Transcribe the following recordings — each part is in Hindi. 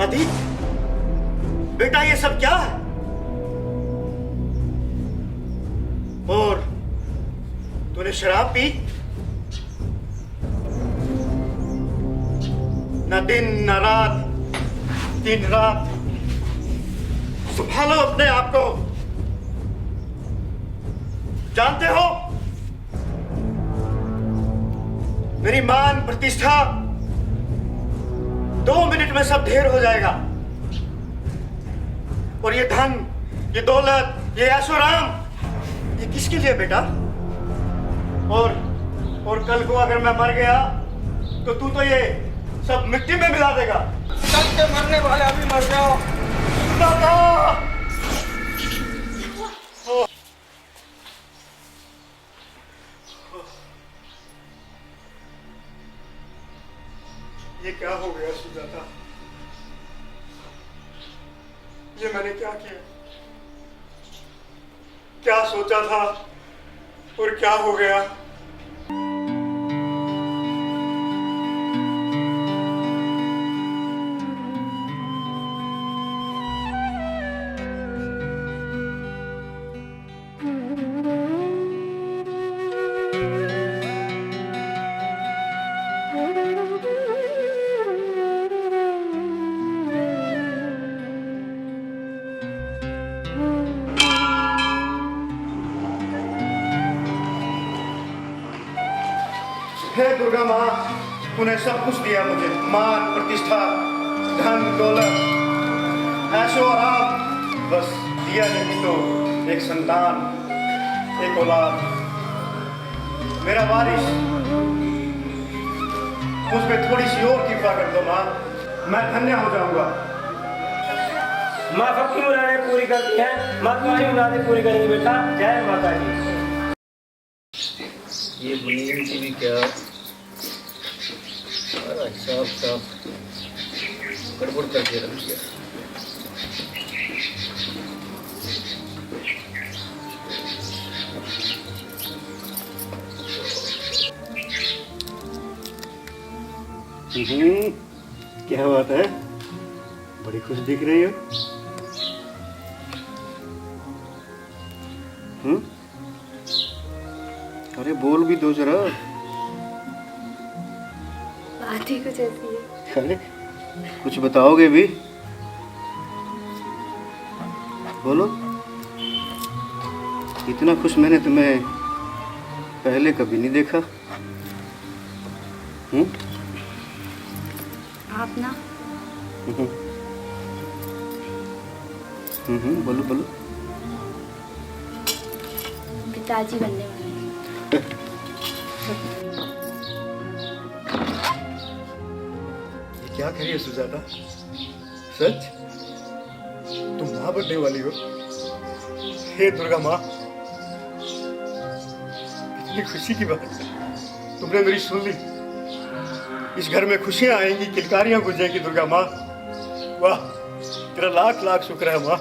अदित, बेटा ये सब क्या है? और तूने शराब पी? न दिन न रात, दिन रात। संभालो अपने आप को। जानते हो, मेरी मान प्रतिष्ठा 2 मिनट में सब ढेर हो जाएगा। और ये धन, ये दौलत, ये ऐशोराम, ये किसके लिए बेटा? और कल को अगर मैं मर गया तो तू तो ये सब मिट्टी में मिला देगा। कल के मरने वाले अभी मर जाओ। दादा! ये क्या हो गया सुजाता? ये मैंने क्या किया? क्या सोचा था और क्या हो गया? हे दुर्गा माँ, तूने सब कुछ दिया मुझे। मान, प्रतिष्ठा, धन, दौलत, ऐशो आराम, बस दिया नहीं तो एक संतान, एक औलाद, मेरा वारिस। मुझ पे थोड़ी सी और कृपा कर दो माँ, मैं धन्य हो जाऊंगा। माँ सबकी मुरादें पूरी करती है, माँ तुम्हारी मुरादें पूरी करेंगी बेटा। जय माता जी। ये बुनियाद की भी क्या सारा हिसाब साफ गड़बड़ करके रख दिया। क्या बात है? बड़ी खुश दिख रही हो। अरे बोल भी दो जरा। बात ही कुछ ऐसी है। अरे कुछ बताओगे भी? बोलो। इतना खुश मैंने तुम्हें पहले कभी नहीं देखा। आप ना बोलो बोलो। पिताजी बनने वाले हैं। ये क्या करिए सुजाता? सच? तुम माँ बनने वाली हो? हे दुर्गा माँ, कितनी खुशी की बात है। तुमने मेरी सुन ली। इस घर में खुशियां आएंगी, किलकारियां गुंजेंगी दुर्गा माँ। वाह, तेरा लाख लाख शुक्र है माँ।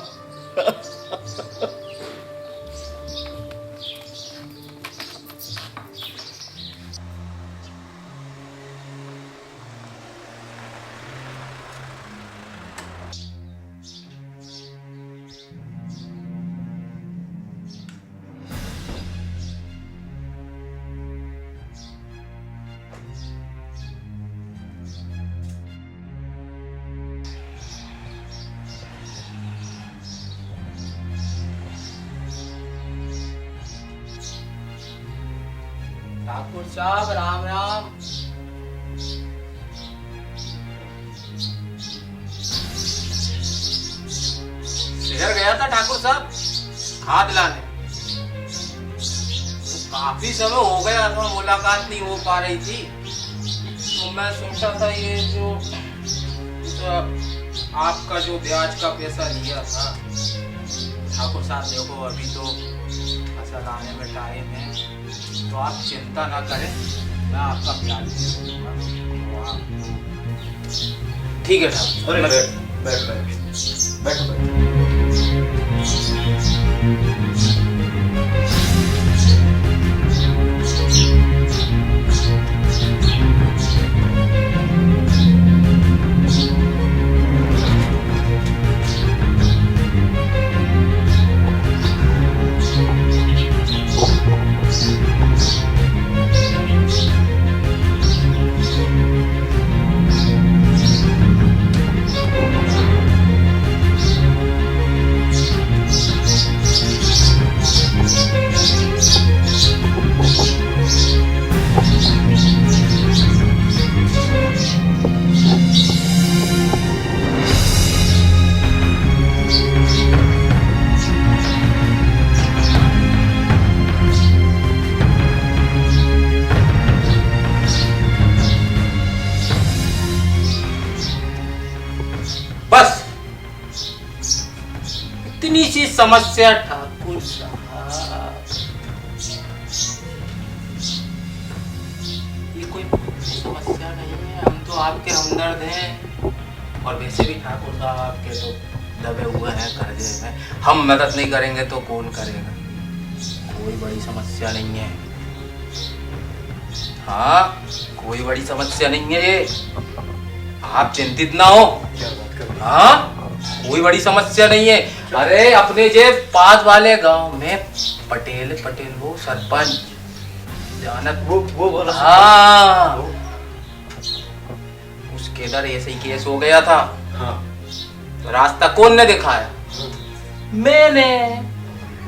ठाकुर साहब राम राम। शहर गया था ठाकुर साहब खाद लाने, तो काफी समय हो गया था, मुलाकात नहीं हो पा रही थी। तो मैं सोचा था ये जो आपका जो ब्याज का पैसा लिया था ठाकुर साहब, देखो अभी तो फसल आने में टाइम है, तो आप चिंता ना करें, मैं आपका ब्याज दे दूंगा। ठीक है ठाकुर। बैठ बैठ बैठ। सी समस्या ठाकुर साहब, ये कोई समस्या नहीं है, हम तो आपके हमदर्द हैं। और वैसे भी ठाकुर साहब आपके तो दबे हुए हैं कर्जे में, हम मदद नहीं करेंगे तो कौन करेगा। कोई बड़ी समस्या नहीं है, हाँ कोई बड़ी समस्या नहीं है ये, आप चिंतित ना हो। हाँ कोई बड़ी समस्या नहीं है। अरे अपने जे पास वाले गांव में पटेल वो सरपंच जानत वो वाला हाँ, उसके इधर ऐसे ही केस हो गया था। हाँ। तो रास्ता कौन ने दिखाया? मैंने।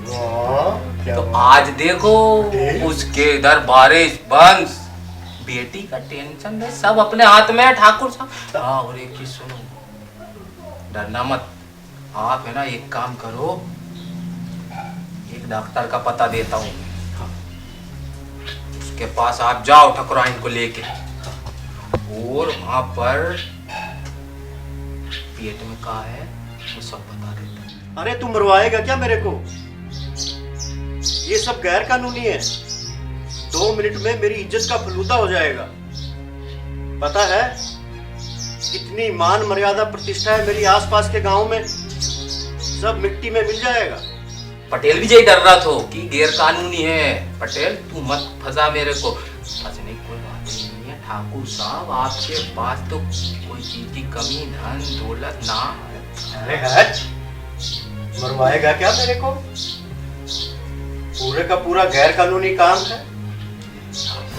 वाह, क्या तो बात। आज देखो उसके इधर बारिश बंस, बेटी का टेंशन है, सब अपने हाथ में है ठाकुर साहब। हाँ और एक चीज सुनो, डरना मत। आप है ना एक काम करो, एक डॉक्टर का पता देता हूँ, उसके पास आप जाओ ठकुराइन को लेके, और वहां पर पेट में कहा है वो सब बता देता है। अरे तू मरवाएगा क्या मेरे को? ये सब गैर कानूनी है। 2 मिनट में मेरी इज्जत का फलूदा हो जाएगा। पता है कितनी मान मर्यादा प्रतिष्ठा है मेरी आसपास के गांव में, सब मिट्टी में मिल जाएगा। पटेल भी यही डर रहा था कि गैर कानूनी है। पटेल तू मत फंसा मेरे को, फंसने की कोई बात नहीं है ठाकुर साहब, आपके पास तो कोई चीज की कमी धन दौलत ना है। अरे है, मरवाएगा क्या मेरे को? पूरे का पूरा गैर कानूनी काम है,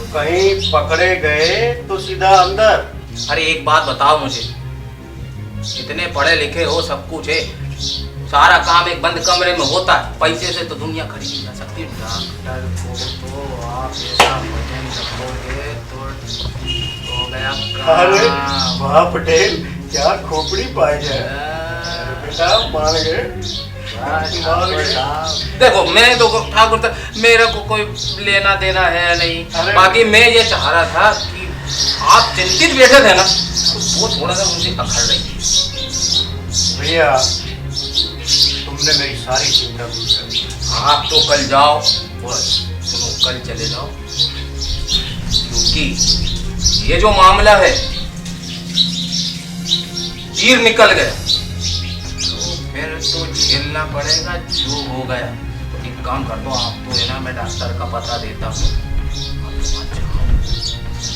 कहीं पकड़े गए तो सीधा अंदर। अरे एक बात बताओ मुझे, इतने पढ़े लिखे हो, सब कुछ है, सारा काम एक बंद कमरे में होता है, पैसे से तो दुनिया खरीदी जा सकती है। डॉक्टर को तो आप ऐसा वजन रखोगे तो हो गया अरे काम। वाह पटेल, क्या खोपड़ी पाई है बेटा, मान गए। देखो मैं तो ठाकुर था, मेरे को कोई लेना देना है नहीं, बाकी मैं ये चाह रहा था कि आप चिंतित बैठे थे ना, तो वो थोड़ा सा मुझे अखड़ रही थी। भैया तुमने मेरी सारी चिंता दूर कर दी। आप तो कल जाओ, और सुनो कल चले जाओ, क्योंकि ये जो मामला है तीर निकल गया तो फिर तो झेलना पड़ेगा जो हो गया। तो एक काम कर दो आप, तो है ना मैं डॉक्टर का पता देता हूँ,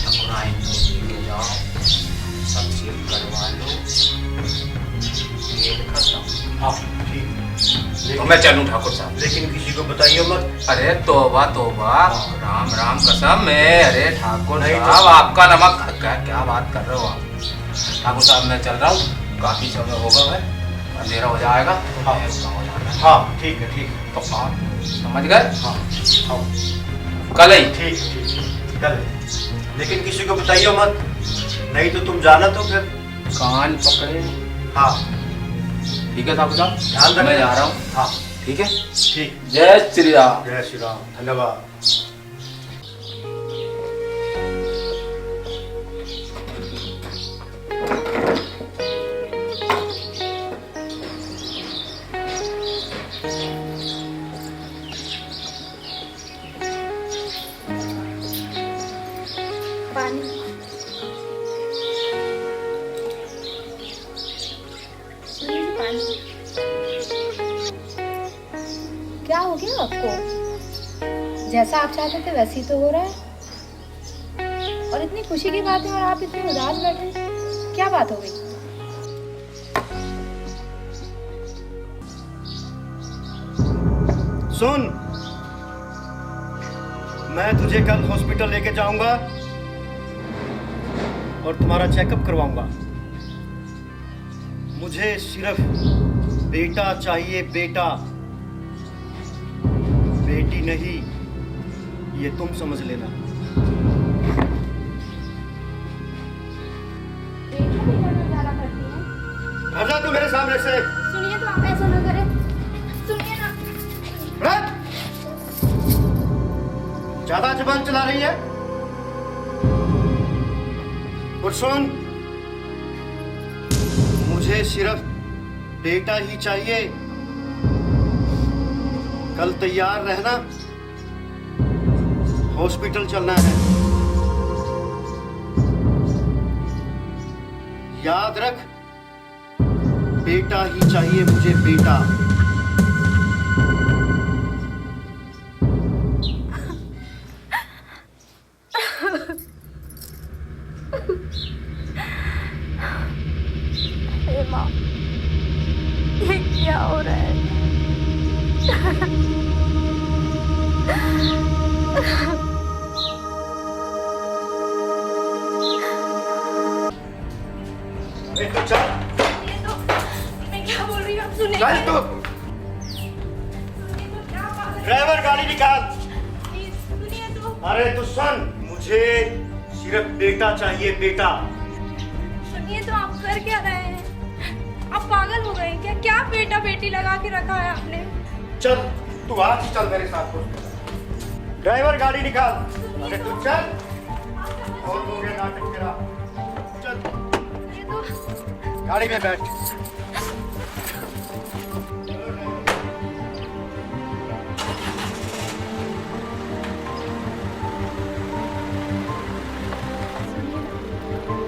ठकुराइन को लेके जाओ, सब चेक करवा लो, खेल खत्म। हाँ ठीक, तो मैं चलूं ठाकुर साहब? लेकिन किसी को बताइए मत। अरे तौबा तौबा, राम राम कसम मैं, अरे ठाकुर नहीं तो- साहब आपका नमक, क्या बात कर रहे हो आप? ठाकुर साहब मैं चल रहा हूँ, काफी समय होगा, मैं अंधेरा हो जाएगा तो हाँ। मैं गाँव जाना है। हाँ ठीक है, ठीक है। तो आप समझ गए? हाँ हाँ कल ही ठीक कल, लेकिन किसी को बताइए मत, नहीं तो तुम जाना तो फिर। कान पकड़े। हाँ ठीक है ठाकुर साहब, ध्यान रखना। मैं जा रहा हूँ। हाँ ठीक है, ठीक। जय श्री राम। जय श्री राम, धन्यवाद। पानी। पानी। क्या हो गया आपको? जैसा आप चाहते थे वैसे ही तो हो रहा है। और इतनी खुशी की बात है और आप इतने उदास बैठे हैं। क्या बात हो गई? सुन, मैं तुझे कल हॉस्पिटल लेके जाऊंगा और तुम्हारा चेकअप करवाऊंगा। मुझे सिर्फ बेटा चाहिए, बेटा, बेटी नहीं, ये तुम समझ लेना। हट जा तू मेरे सामने से। सुनिए तो आप ऐसा ना करें, सुनिए ना। हट! ज्यादा जुबान चला रही है। और सुन, मुझे सिर्फ बेटा ही चाहिए, कल तैयार रहना, हॉस्पिटल चलना है। याद रख, बेटा ही चाहिए मुझे, बेटा। हे माँ, ये क्या हो रहा है? अरे तो चल, ये तो मैं क्या बोल रही हूँ, आप सुने? चल तू। सुनिए तो, क्या बात है? ड्राइवर गाड़ी निकाल। प्लीज सुनिए तो। अरे तो सुन, मुझे सिर्फ बेटा चाहिए, बेटा। सुनिए तो, आप कर क्या रहे हैं? आप पागल हो गए हैं क्या? क्या बेटा बेटी लगा के रखा है आपने? चल तू आज चल मेरे साथ। ड्राइवर गाड़ी निकाल। अरे तू चल, और हो गया नाटक तेरा। चल ये तो गाड़ी में बैठ।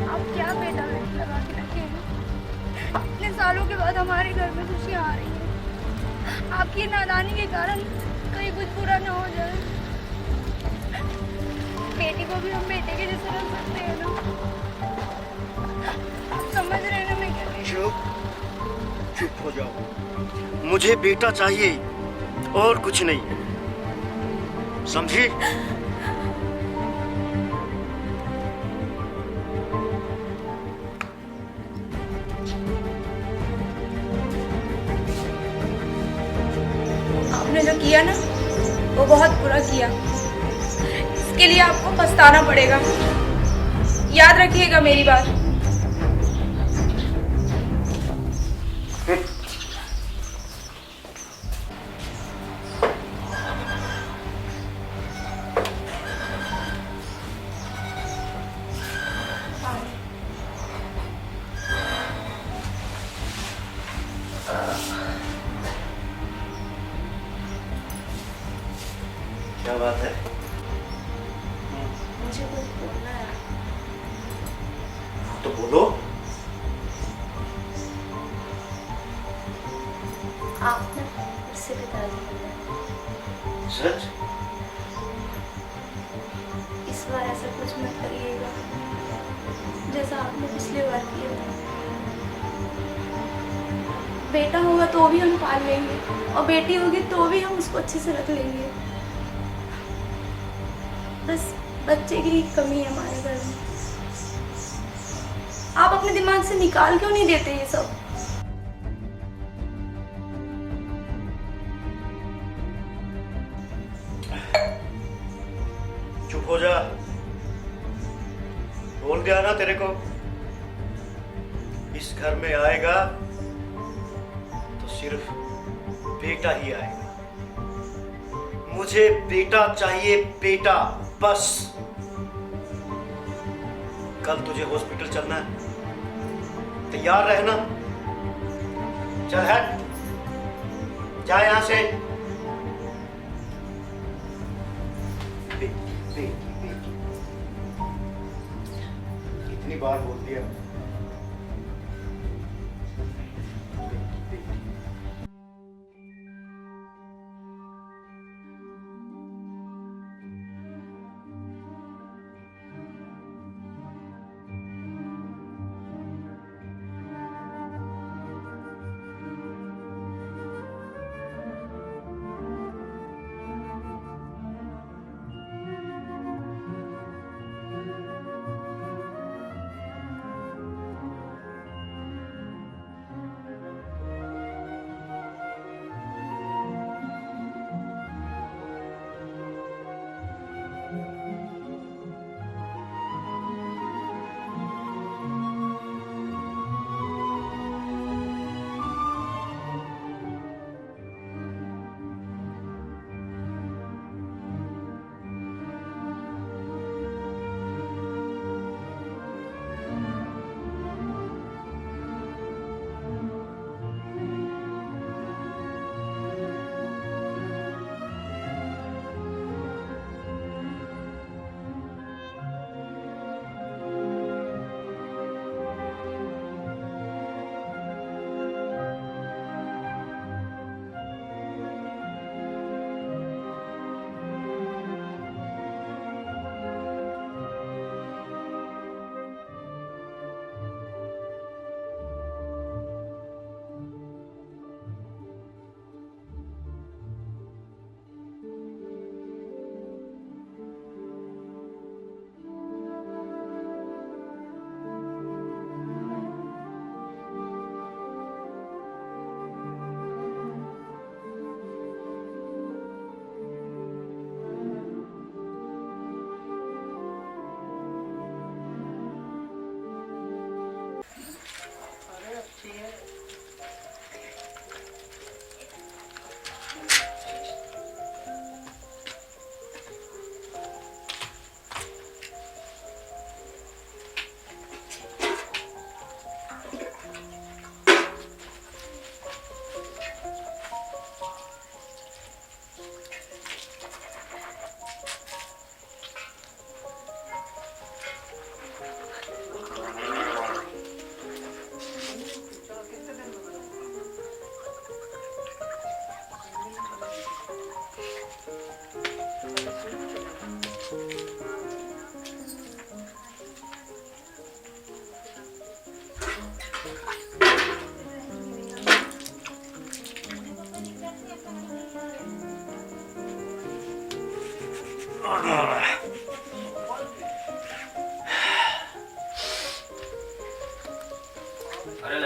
आप क्या बेटा बेटी लगा के रखे हैं? इतने सालों के बाद हमारे घर में खुशियाँ आ रही हैं। आपकी नादानी के कारण कहीं कुछ बुरा ना हो जाए। बेटी को भी हम बेटे के जैसे रख सकते हैं ना? आप समझ रहे हैं ना मैं क्या कह रही हूँ? चुप चुप हो जाओ। मुझे बेटा चाहिए और कुछ नहीं, समझी? आपने जो किया ना, वो बहुत बुरा किया। इसके लिए आपको पछताना पड़ेगा। याद रखिएगा मेरी बात। क्या बात है? मुझे कुछ बोलना है। तो बोलो। आप ना उससे पिताजी बन गए। सच? इस बार ऐसा कुछ मत करिएगा जैसा आपने पिछली बार किया था। बेटा होगा तो भी हम पाल लेंगे, और बेटी होगी तो भी हम उसको अच्छे से रख लेंगे। बस बच्चे की कमी है हमारे घर में। आप अपने दिमाग से निकाल क्यों नहीं देते ये सब? चुप हो जा। बोल दिया ना तेरे को, इस घर में आएगा तो सिर्फ बेटा ही आएगा। मुझे बेटा चाहिए, बेटा, बस। कल तुझे हॉस्पिटल चलना है, तैयार रहना। चल हट, जा यहां से। बेटी, बेटी, बेटी, कितनी बार बोल दिया। बेटी, बेटी।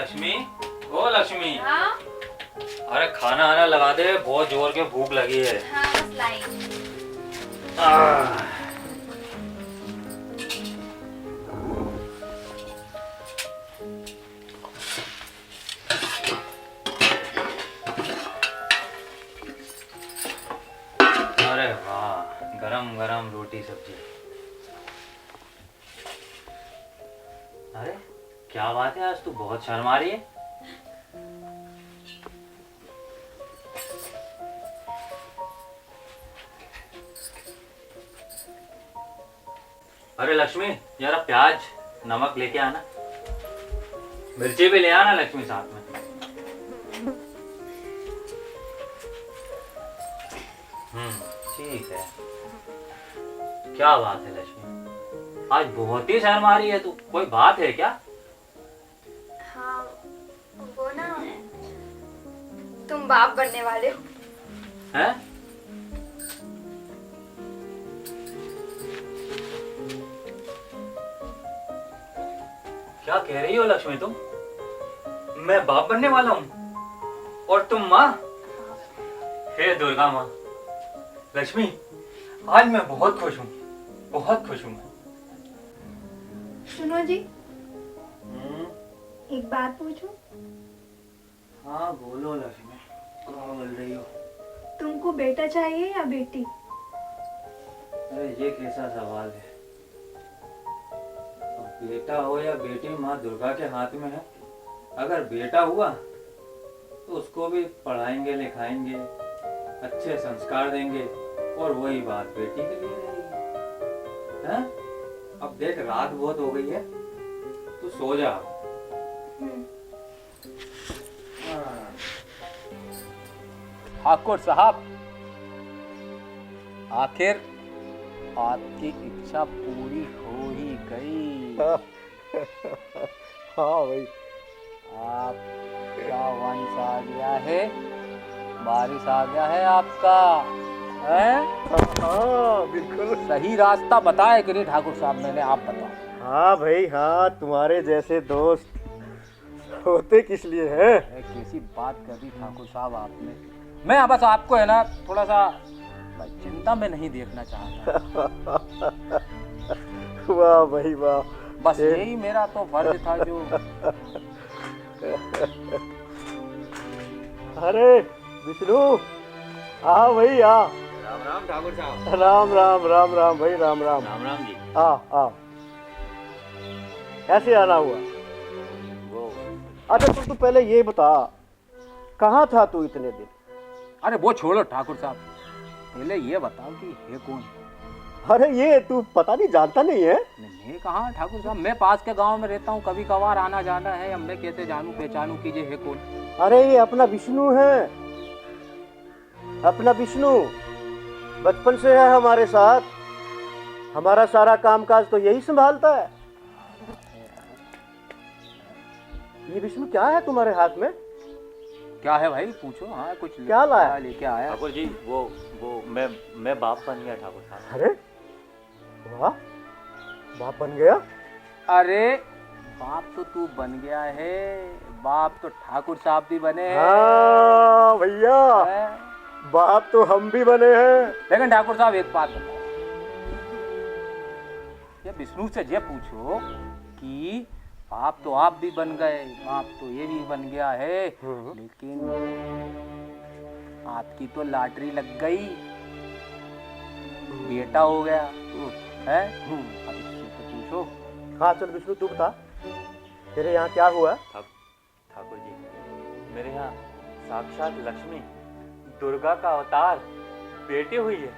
लक्ष्मी, ओ लक्ष्मी, हाँ अरे खाना आना लगा दे, बहुत जोर के भूख लगी है। हाँ बस लाई। आह, अरे वाह, गरम गरम रोटी सब्जी। अरे क्या बात है, आज तू बहुत शर्मा रही है। अरे लक्ष्मी, जरा प्याज नमक लेके आना, मिर्ची भी ले आना लक्ष्मी साथ में। ठीक है। क्या बात है लक्ष्मी, आज बहुत ही शर्म आ रही है तू, कोई बात है क्या? हाँ वो ना, तुम बाप बनने वाले हो। हैं? क्या कह रही हो लक्ष्मी तुम? मैं बाप बनने वाला हूँ और तुम माँ? हे दुर्गा माँ। लक्ष्मी, आज मैं बहुत खुश हूँ, बहुत खुश हूँ मैं। सुनो जी, एक बात पूछूं? हाँ बोलो लक्ष्मी, क्या बोल रही हो? तुमको बेटा चाहिए या बेटी? अरे ये कैसा सवाल है? अब बेटा हो या बेटी, माँ दुर्गा के हाथ में है। अगर बेटा हुआ तो उसको भी पढ़ाएंगे लिखाएंगे, अच्छे संस्कार देंगे, और वही बात बेटी के लिए रहेगी। हैं? अब देख रात बहुत हो गई है, तू सो जा। ठाकुर साहब, आखिर आपकी इच्छा पूरी हो ही गई। हाँ भाई, आपका वंश आ गया है, वारिस आ गया है आपका। हैं? हाँ बिल्कुल। सही रास्ता बताया कि नहीं ठाकुर साहब, मैंने आप बताओ। हाँ भाई हाँ, तुम्हारे जैसे दोस्त होते किस लिए हैं? कैसी बात कर दी ठाकुर साहब आपने। मैं बस आपको है ना थोड़ा सा चिंता में नहीं देखना चाहता। वाह भाई वाह, बस यही मेरा तो फर्ज था जो। अरे विष्णु, आ भाई आ। राम राम ठाकुर साहब। राम राम राम राम भाई, राम राम। राम राम जी। आ कैसे आना हुआ? वो अच्छा तू पहले ये बता, कहाँ था तू इतने दिन? अरे वो छोड़ो ठाकुर साहब, पहले ये बताओ कि है कौन? अरे ये तू पता नहीं, जानता नहीं है? मैं कहाँ ठाकुर साहब, मैं पास के गांव में रहता हूँ, कभी कभार आना जाना है। अब मैं कैसे जानूं पहचानूं कि ये है कौन? अरे ये अपना विष्णु है, अपना विष्णु बचपन से है हमारे साथ, हमारा सारा कामकाज तो यही संभालता है। ये विष्णु क्या है तुम्हारे हाथ में? क्या है भाई, पूछो। हाँ कुछ क्या लाया? लेके आया? ठाकुर जी, वो मैं बाप बन गया ठाकुर साहब। अरे वाह, बाप बन गया? अरे बाप तो तू बन गया है, बाप तो ठाकुर साहब भी बने हैं। हाँ भैया, हैं? बाप तो हम भी बने हैं। लेकिन ठाकुर साहब एक बात बताओ, ये विष्णु से ये पूछो कि बाप तो आप भी बन गए, बाप तो ये भी बन गया है, लेकिन आपकी तो लॉटरी लग गई, बेटा हो गया है। अब इससे तो पूछो। हाँ चल विष्णु तू बता, तेरे यहाँ क्या हुआ? ठाकुर जी, मेरे यहाँ साक्षात लक्ष्मी दुर्गा का अवतार बेटी हुई है।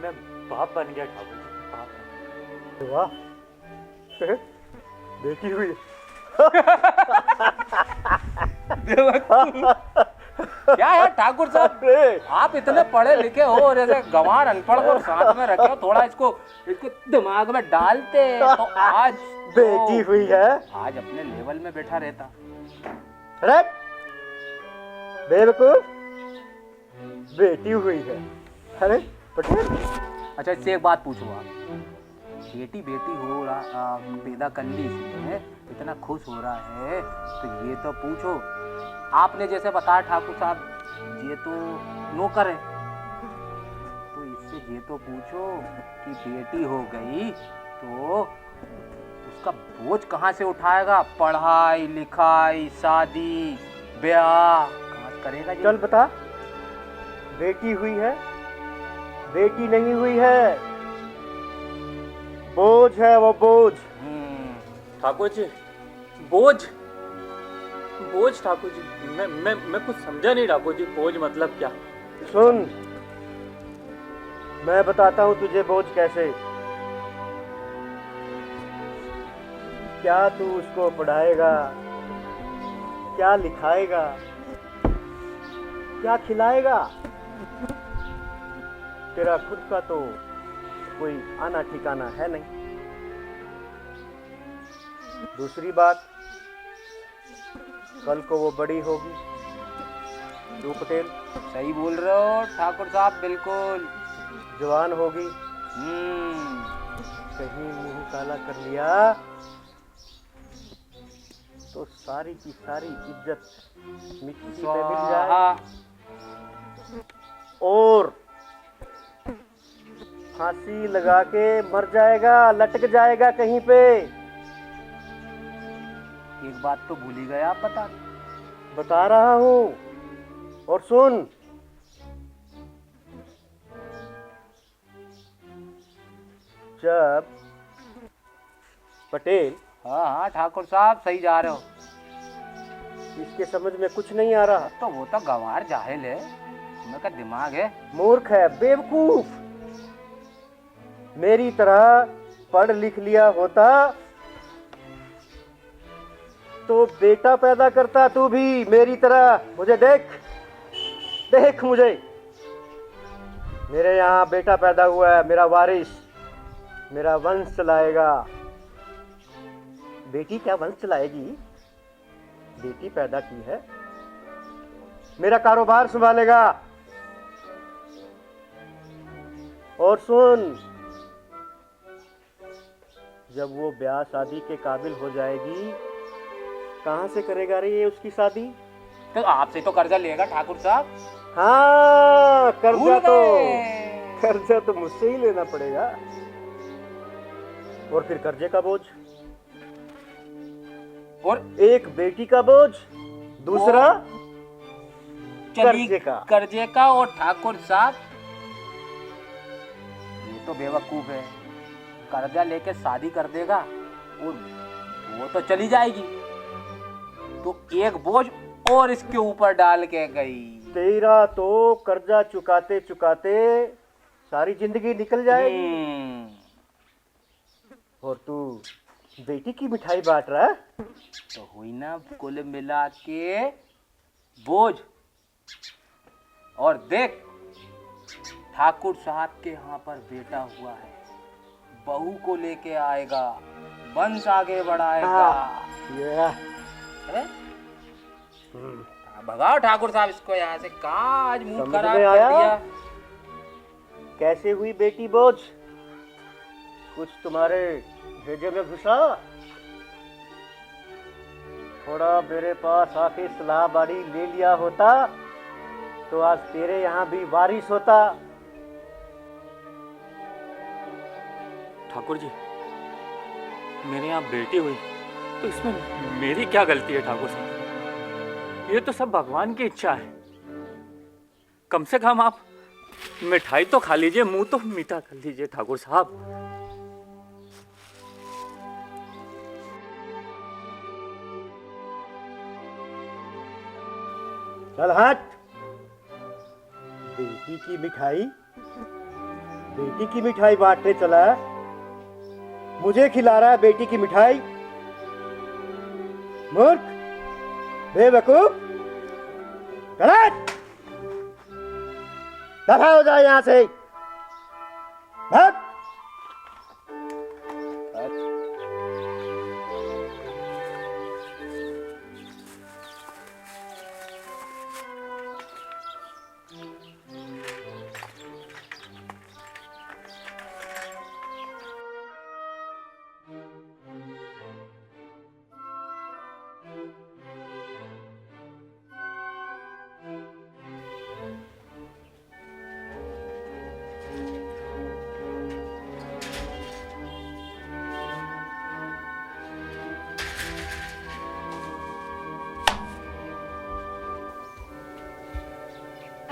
मैं बाप बन गया ठाकुर जी, बाप। वाह, बेटी हुई। क्या है ठाकुर साहब, आप इतने पढ़े लिखे हो और ऐसे गंवार अनपढ़ को साथ में रखे हो, थोड़ा इसको दिमाग में डालते तो आज बेटी हुई है, आज अपने लेवल में बैठा रहता। अरे बेवकूफ, बेटी हुई है। अरे पटेल, अच्छा इससे एक बात पूछो आप, बेटी बेटी हो रहा पैदा कर ली इसने, इतना खुश हो रहा है, तो ये तो पूछो। आपने जैसे बताया ठाकुर साहब, ये तो नौकर है, तो इससे ये तो पूछो कि बेटी हो गई तो उसका बोझ कहाँ से उठाएगा? पढ़ाई लिखाई शादी ब्याह कहाँ से करेगा ये? चल बता, बेटी हुई है, बेटी नहीं हुई है, बोझ है वो बोझ। ठाकुर जी, बोझ बोझ ठाकुर जी, मैं कुछ समझा नहीं ठाकुर जी, बोझ मतलब क्या? सुन, मैं बताता हूं तुझे बोझ कैसे। क्या तू उसको पढ़ाएगा, क्या लिखाएगा, क्या खिलाएगा? तेरा खुद का तो कोई आना ठिकाना है नहीं। दूसरी बात, कल को वो बड़ी होगी, तू पटेल सही बोल रहे हो ठाकुर साहब, बिल्कुल। जवान होगी, हम्म, कहीं मुंह काला कर लिया तो सारी की सारी इज्जत मिट्टी पे मिल जाए स्वाहा। और फांसी लगा के मर जाएगा, लटक जाएगा कहीं पे। एक बात तो भूल ही गया आप बता रहा हूं, और सुन, जब पटेल, हाँ हाँ ठाकुर साहब सही जा रहे हो। इसके समझ में कुछ नहीं आ रहा। तो वो तो गंवार जाहिल है, उनका दिमाग है। मूर्ख है, बेवकूफ। मेरी तरह पढ़ लिख लिया होता तो बेटा पैदा करता तू भी मेरी तरह। मुझे देख, देख मुझे, मेरे यहाँ बेटा पैदा हुआ है, मेरा वारिस, मेरा वंश चलाएगा। बेटी क्या वंश चलाएगी? बेटी पैदा की है, मेरा कारोबार संभालेगा। और सुन, जब वो ब्याह शादी के काबिल हो जाएगी, कहां से करेगा रे ये उसकी शादी? तो आपसे तो कर्जा लेगा ठाकुर साहब। हाँ, भूल गए। कर्जा तो मुझसे ही लेना पड़ेगा। और फिर कर्जे का बोझ, और एक बेटी का बोझ, दूसरा कर्जे का। कर्जे का। और ठाकुर साहब ये तो बेवकूफ है, कर्जा लेके शादी कर देगा और वो तो चली जाएगी, तो एक बोझ और इसके ऊपर डाल के गई। तेरा तो कर्जा चुकाते चुकाते सारी जिंदगी निकल जाएगी, और तू बेटी की मिठाई बांट रहा है। तो हुई ना कुल मिला के बोझ। और देख, ठाकुर साहब के यहाँ पर बेटा हुआ है, बहू को लेके आएगा, वंश आगे बढ़ाएगा। ये है? भगाओ ठाकुर साहब इसको यहाँ से। कहाँ आज मुंह समझ खराब में कर आया? दिया। कैसे हुई बेटी बोझ? कुछ तुम्हारे भेजे में घुसा? थोड़ा मेरे पास आके सलाह बाड़ी ले लिया होता तो आज तेरे यहाँ भी बारिश होता। ठाकुर जी, मेरे यहाँ बेटी हुई तो इसमें मेरी क्या गलती है ठाकुर साहब? ये तो सब भगवान की इच्छा है। कम से कम आप मिठाई तो खा लीजिए, मुंह तो मीठा कर लीजिए ठाकुर साहब। चल हट। बेटी की मिठाई, बेटी की मिठाई बांटने चला है, मुझे खिला रहा है बेटी की मिठाई। मूर्ख, बेवकूफ, गलत। दफा हो जाए यहां से, भाग।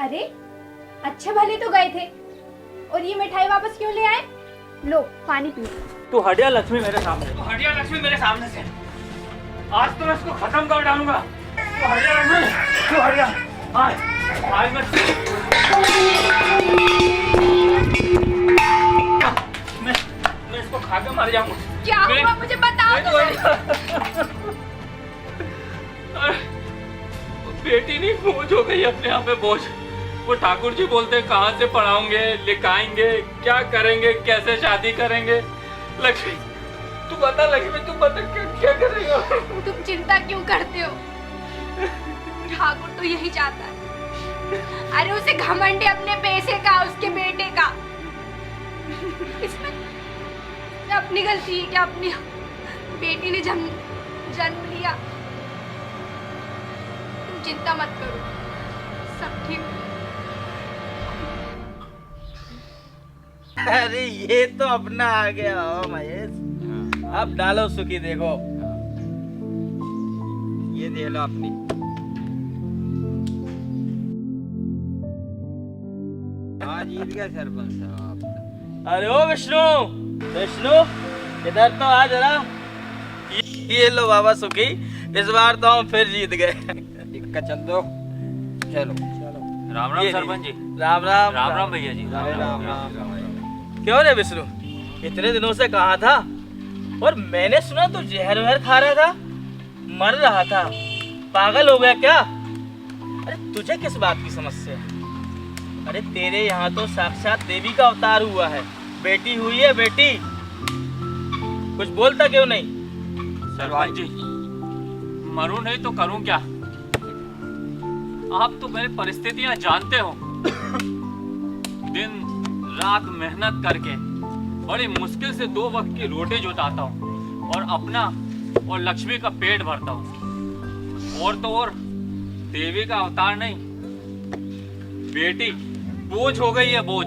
अरे अच्छे भले तो गए थे, और ये मिठाई वापस क्यों ले आए? लो पानी पियो। तू हटिया लक्ष्मी मेरे सामने, तू हटिया लक्ष्मी मेरे सामने से। आज तो मैं इसको खत्म कर डालूंगा। तू हटिया लक्ष्मी, तू हटिया। आज मैं इसको खा के मर जाऊंगा। क्या हुआ मुझे बताओ तो। बेटी नहीं बोझ हो गई, अपने आप में बोझ। वो ठाकुर जी बोलते कहाँ से पढ़ाओगे, लिखाएंगे, क्या करेंगे, कैसे शादी करेंगे। लक्ष्मी तू बता, लक्ष्मी तू बता क्या करेगा। तुम चिंता क्यों करते हो? ठाकुर तो यही चाहता है। अरे उसे घमंड है अपने पैसे का, उसके बेटे का। इसमें अपनी गलती है क्या? अपनी बेटी ने जन्म लिया। तुम चिंता मत करो, सब ठीक हो। अरे ये तो अपना आ गया हो महेश। अब डालो सुखी, देखो ये दे लो अपनी। हाँ जीत गया सरपंच साहब। अरे ओ विष्णु, विष्णु इधर तो आ जरा। ये लो बाबा सुखी, इस बार तो हम फिर जीत गए। इक्का चल दो, चलो राम राम सरपंच जी। राम राम। राम राम भैया जी। क्यों रे विष्णु, इतने दिनों से कहाँ था? और मैंने सुना तू जहर वहर खा रहा था, मर रहा था, पागल हो गया क्या? अरे तुझे किस बात की समस्या है? अरे तेरे यहाँ तो साक्षात देवी का अवतार हुआ है, बेटी हुई है बेटी। कुछ बोलता क्यों नहीं? सरपंच जी मरूं नहीं तो करूं क्या? आप तो मेरी परिस्थितियां जानते हो। दिन रात मेहनत करके बड़ी मुश्किल से 2 वक्त की रोटी जुटाता हूँ और अपना और लक्ष्मी का पेट भरता हूँ। और तो और देवी का अवतार नहीं, बेटी बोझ हो गई है, बोझ।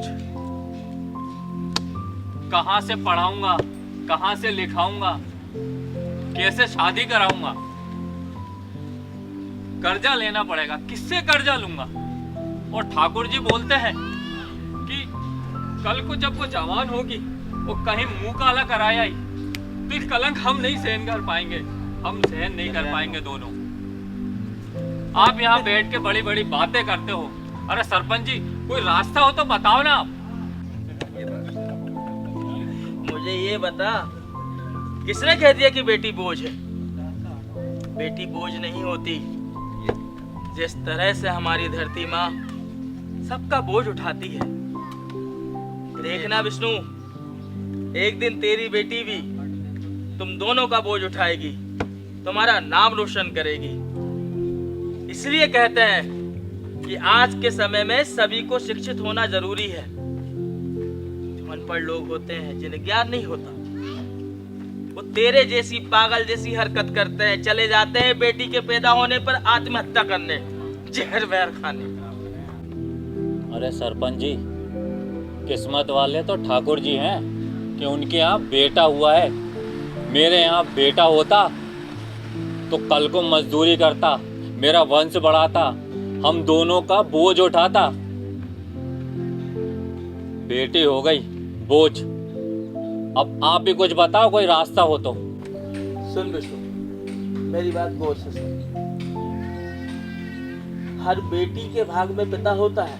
कहाँ से पढ़ाऊंगा, कहाँ से लिखाऊंगा, कैसे शादी कराऊंगा? कर्जा लेना पड़ेगा, किससे कर्जा लूंगा? और ठाकुर जी बोलते हैं कि कल को जब वो जवान होगी वो कहीं मुंह काला कराया ही तो ये कलंक हम नहीं सहन कर पाएंगे, हम सहन नहीं कर पाएंगे दोनों। आप यहाँ बैठ के बड़ी बड़ी बातें करते हो। अरे सरपंच जी कोई रास्ता हो तो बताओ ना आप। मुझे ये बता, किसने कह दिया कि बेटी बोझ है? बेटी बोझ नहीं होती। जिस तरह से हमारी धरती माँ सबका बोझ उठाती है, देखना विष्णु, एक दिन तेरी बेटी भी तुम दोनों का बोझ उठाएगी, तुम्हारा नाम रोशन करेगी। इसलिए कहते हैं कि आज के समय में सभी को शिक्षित होना जरूरी है। जो अनपढ़ लोग होते हैं, जिन्हें ज्ञान नहीं होता, वो तेरे जैसी पागल जैसी हरकत करते हैं, चले जाते हैं बेटी के पैदा होने पर आत्महत्या करने, जहर वहर खाने। अरे सरपंच जी, किस्मत वाले तो ठाकुर जी हैं कि उनके यहाँ बेटा हुआ है। मेरे यहाँ बेटा होता तो कल को मजदूरी करता, मेरा वंश बढ़ाता, हम दोनों का बोझ उठाता। बेटी हो गई बोझ। अब आप भी कुछ बताओ, कोई रास्ता हो तो। सुन विष्णु, मेरी बात गौर से सुन। हर बेटी के भाग में पिता होता है,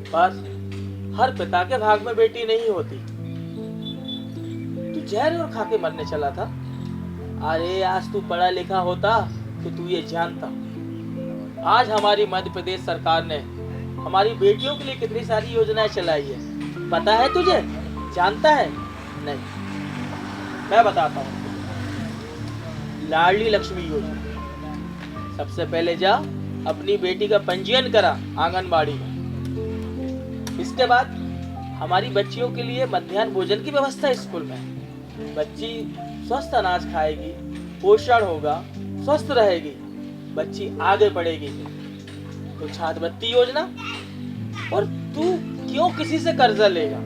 पर हर पिता के भाग में बेटी नहीं होती। तू जहर और खा के मरने चला था। अरे आज तू पढ़ा लिखा होता तो तू ये जानता। आज हमारी मध्य प्रदेश सरकार ने हमारी बेटियों के लिए कितनी सारी योजनाएं चलाई है, पता है तुझे? जानता है? नहीं, मैं बताता हूँ। लाडली लक्ष्मी योजना। सबसे पहले जा अपनी बेटी का पंजीयन करा आंगनबाड़ी में। इसके बाद हमारी बच्चियों के लिए मध्याह्न भोजन की व्यवस्था स्कूल में। बच्ची स्वस्थ अनाज खाएगी, पोषण होगा, स्वस्थ रहेगी, बच्ची आगे बढ़ेगी। तो छात्रवृत्ति योजना। और तू क्यों किसी से कर्जा लेगा?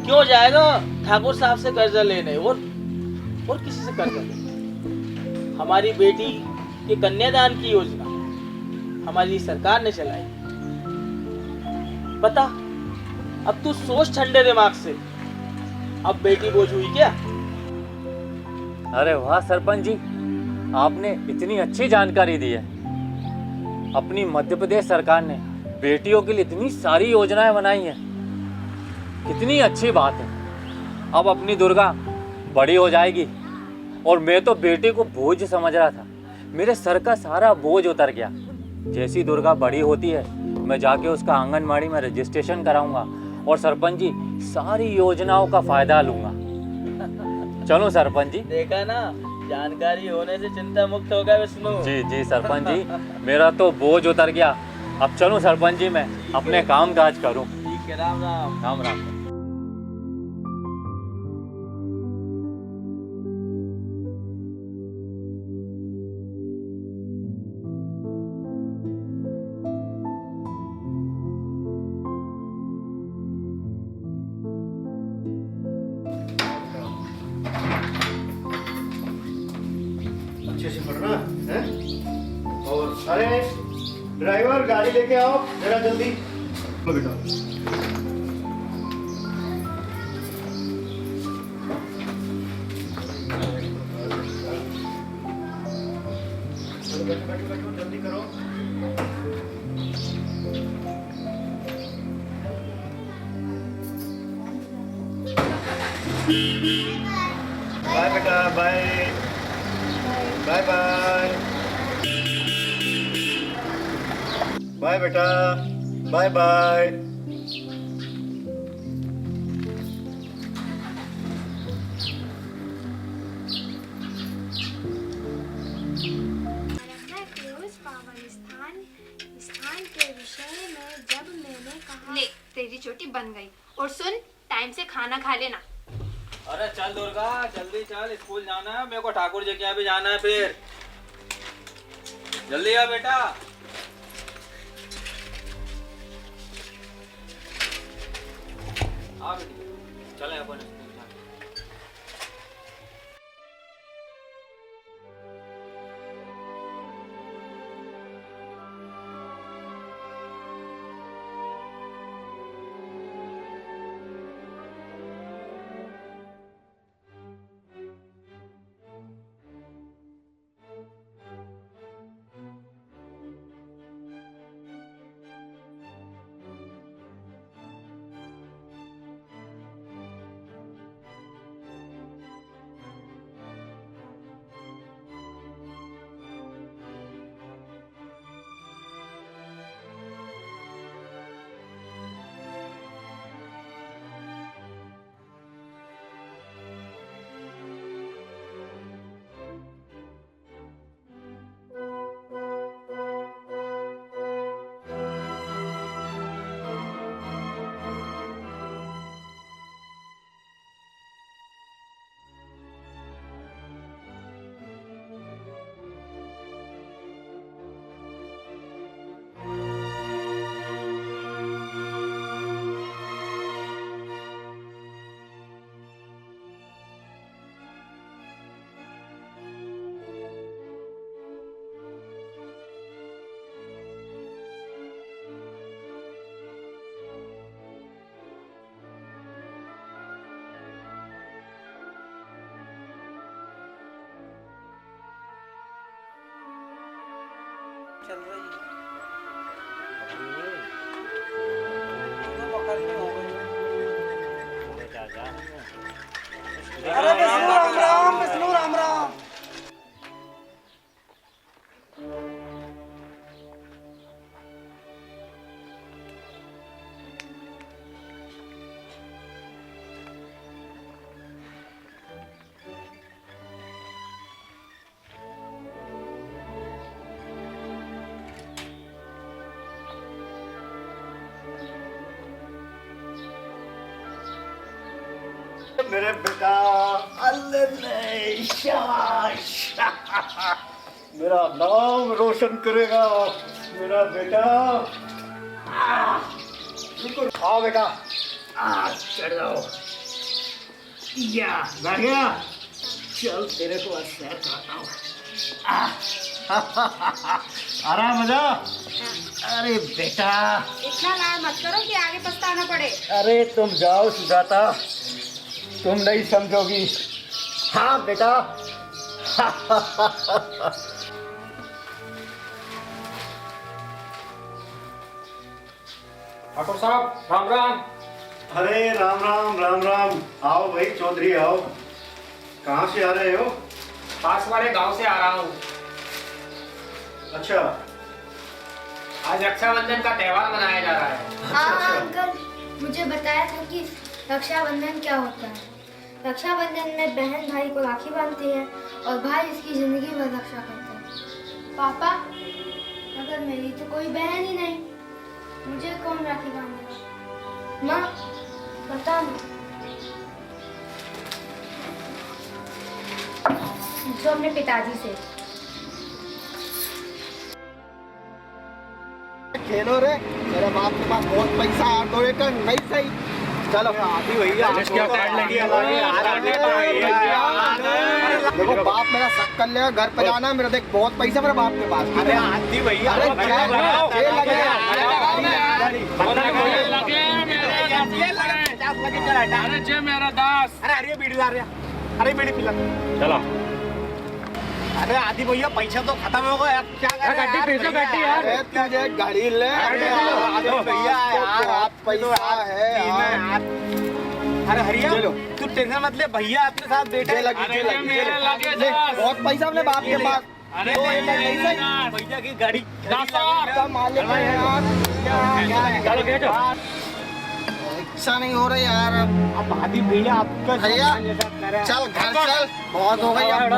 क्यों जाएगा ठाकुर साहब से कर्जा लेने और किसी से कर्जा लेने? हमारी बेटी के कन्यादान की योजना हमारी सरकार ने चलाई। बता, अब तू सोच ठंडे दिमाग से, अब बेटी बोझ हुई क्या? अरे वाह सरपंच जी, आपने इतनी अच्छी जानकारी दी है। अपनी मध्य प्रदेश सरकार ने बेटियों के लिए इतनी सारी योजनाएं बनाई हैं, कितनी अच्छी बात है। अब अपनी दुर्गा बड़ी हो जाएगी और मैं तो बेटे को बोझ समझ रहा था, मेरे सर का सारा बोझ उतर गया। जैसी दुर्गा बड़ी होती है मैं जाके उसका आंगनबाड़ी में रजिस्ट्रेशन कराऊंगा और सरपंच जी सारी योजनाओं का फायदा लूंगा। चलो सरपंच जी। देखा ना, जानकारी होने से चिंता मुक्त हो गया विष्णु। जी जी सरपंच जी, मेरा तो बोझ उतर गया। अब चलूं सरपंच जी, मैं अपने काम काज करूं। ठीक है, राम राम। राम राम। अच्छे से पढ़ना है। और अरे ड्राइवर, गाड़ी लेके आओ जरा जल्दी। लो बेटा। चलो बैठो बैठो बैठो, जल्दी करो। बाय बेटा, बाय बाय बाय बाय बेटा, बाय बाय। उस पावन स्थान के विषय में जब मैंने कहा, ले तेरी चोटी बन गई। और सुन, टाइम से खाना खा लेना। अरे चल दुर्गा, जल्दी चल, स्कूल जाना है मेरे को, ठाकुर जी के यहाँ भी जाना है। फिर जल्दी आ बेटा। आ बेटी, चले अपन स्कूल जाना। चल रही है। अरे विष्णु राम राम, विष्णु राम राम। मेरे बेटा, अल्लाह ने शाबाश, मेरा नाम रोशन करेगा मेरा बेटा। बिल्कुल, आओ बेटा, चढ़ जाओ। या बैठ गया, चल तेरे को सैर कराता हूँ। आराम मजा। अरे बेटा, इतना लाड मत करो कि आगे पछताना पड़े। अरे तुम जाओ सुजाता, तुम नहीं समझोगी। हाँ बेटा। ठाकुर साहब राम राम। अरे राम राम राम राम। आओ भाई चौधरी आओ। कहाँ से आ रहे हो? पास वाले गांव से आ रहा हूँ। अच्छा। आज रक्षाबंधन का त्योहार मनाया जा रहा है। हाँ अंकल, मुझे बताया था कि रक्षाबंधन क्या होता है। रक्षाबंधन में बहन भाई को राखी बांधती है और भाई इसकी जिंदगी भर रक्षा करता है। पापा, अगर मेरी तो कोई बहन ही नहीं, मुझे कौन राखी बांधेगा? माँ बता ना। जो अपने पिताजी से। खेलो रे, मेरे बाप के पास बहुत पैसा है, ऑटो एक नहीं सही। चलो आती भैया, देखो बाप मेरा शक कर लेगा, घर पे जाना मेरा, देख बहुत पैसा मेरे बाप के पास। अरे आती भैया, अरे जय मेरा दास। अरे बीड़ी ला रहा, अरे बीड़ी पिला। चलो अरे आदि भैया पैसा तो खत्म हो गया, क्या गड्डी यार। अरे तुझे गाड़ी ले। आदि भैया यार, आप पैसा है यार। अरे हरिया, तू टेंशन मत ले, भैया अपने साथ बैठे लगे। बहुत पैसा अपने बाप के पास। अरे भैया की गाड़ी मालिक है यार। इच्छा नहीं हो रही यार। अब आदि भैया आपका भैया चल घर चल, बहुत हो गई अब,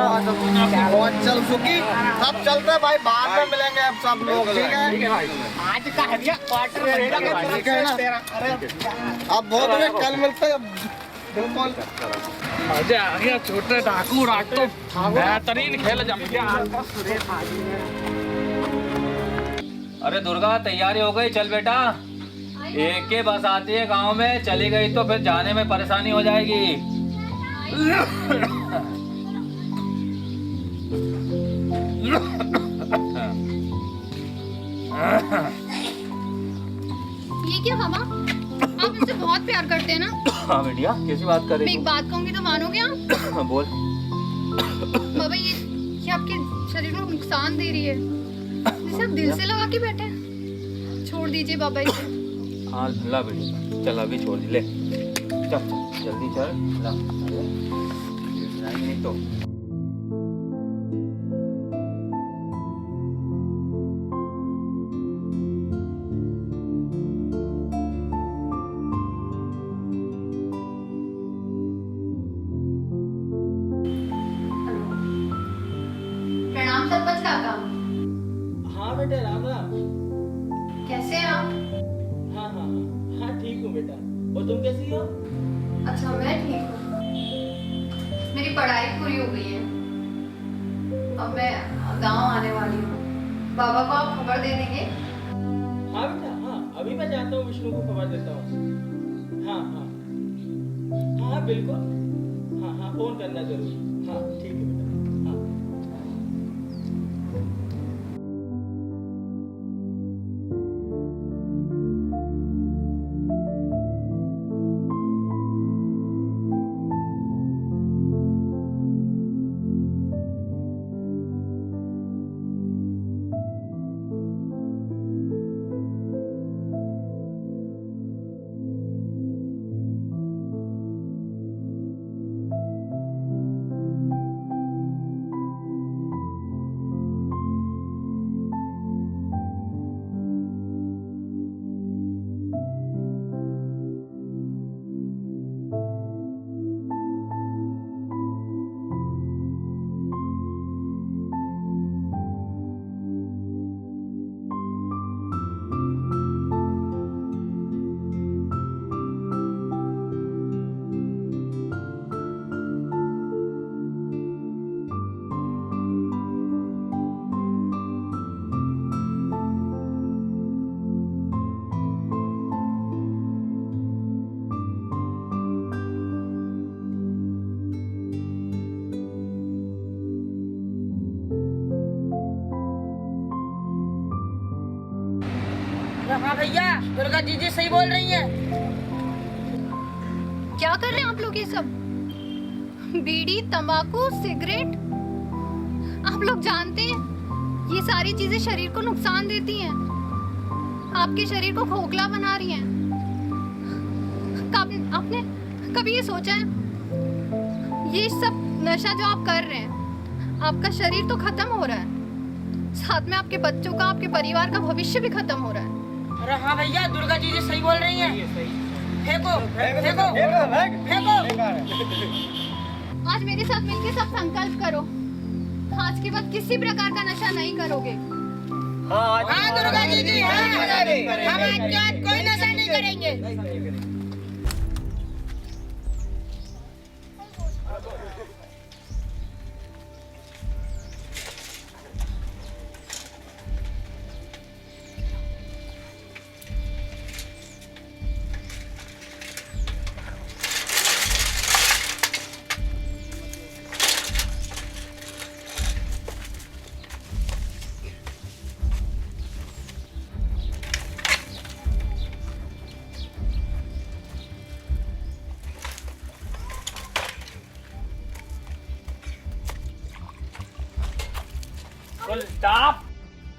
बहुत चल सुखी। सब चलते हैं भाई, बाद में मिलेंगे अब सब लोग, ठीक है भाई। आज का हरिया क्वार्टर ना। अरे अब बहुत हुए, कल मिलते हैं। बिल्कुल मजा आ गया। छोटे ठाकुर आज तो बेहतरीन खेल जम गया। अरे दुर्गा तैयारी हो गई, चल बेटा। एक के बस आती है गांव में, चली गई तो फिर जाने में परेशानी हो जाएगी। ये क्या बाबा, आप मुझसे बहुत प्यार करते हैं ना? हाँ बेटिया, कैसी बात कर मैं रही एक बात कहूंगी तो मानोगे आप? हो? बोल। बाबा ये आपके शरीर को नुकसान दे रही है, जिसे आप दिल से लगा के बैठे हैं। छोड़ दीजिए बाबा इसे। हाँ ला बेटी, चल अभी छोड़ दी, ले चल चल जल्दी चल, ला नहीं तो। प्रणाम सरपंच काका। हाँ बेटा राम राम। कैसे हैं आप? हाँ हाँ हाँ ठीक हूँ बेटा। और तुम कैसी हो? अच्छा मैं ठीक हूँ। मेरी पढ़ाई पूरी हो गई है, अब मैं गांव आने वाली हूँ। बाबा को आप खबर दे देंगे? हाँ बेटा हाँ, अभी मैं जाता हूँ, विष्णु को खबर देता हूँ। हाँ हाँ हाँ हाँ बिल्कुल। हाँ हाँ फोन करना जरूर। हाँ ठीक है बेटा। हाँ भैया, दुर्गा जी सही बोल रही हैं। क्या कर रहे हैं आप लोग ये सब? बीड़ी, तंबाकू, सिगरेट, आप लोग जानते हैं ये सारी चीजें शरीर को नुकसान देती हैं, आपके शरीर को खोखला बना रही हैं। आपने कभी ये सोचा है ये सब नशा जो आप कर रहे हैं, आपका शरीर तो खत्म हो रहा है, साथ में आपके बच्चों का, आपके परिवार का भविष्य भी खत्म हो रहा है। अरे हाँ भैया, दुर्गा जी सही बोल रही हैं। फेंको फेंको फेंको। आज मेरे साथ मिलके सब संकल्प करो, आज के बाद किसी प्रकार का नशा नहीं करोगे। हाँ दुर्गा जी, हम आज के बाद कोई नशा नहीं करेंगे।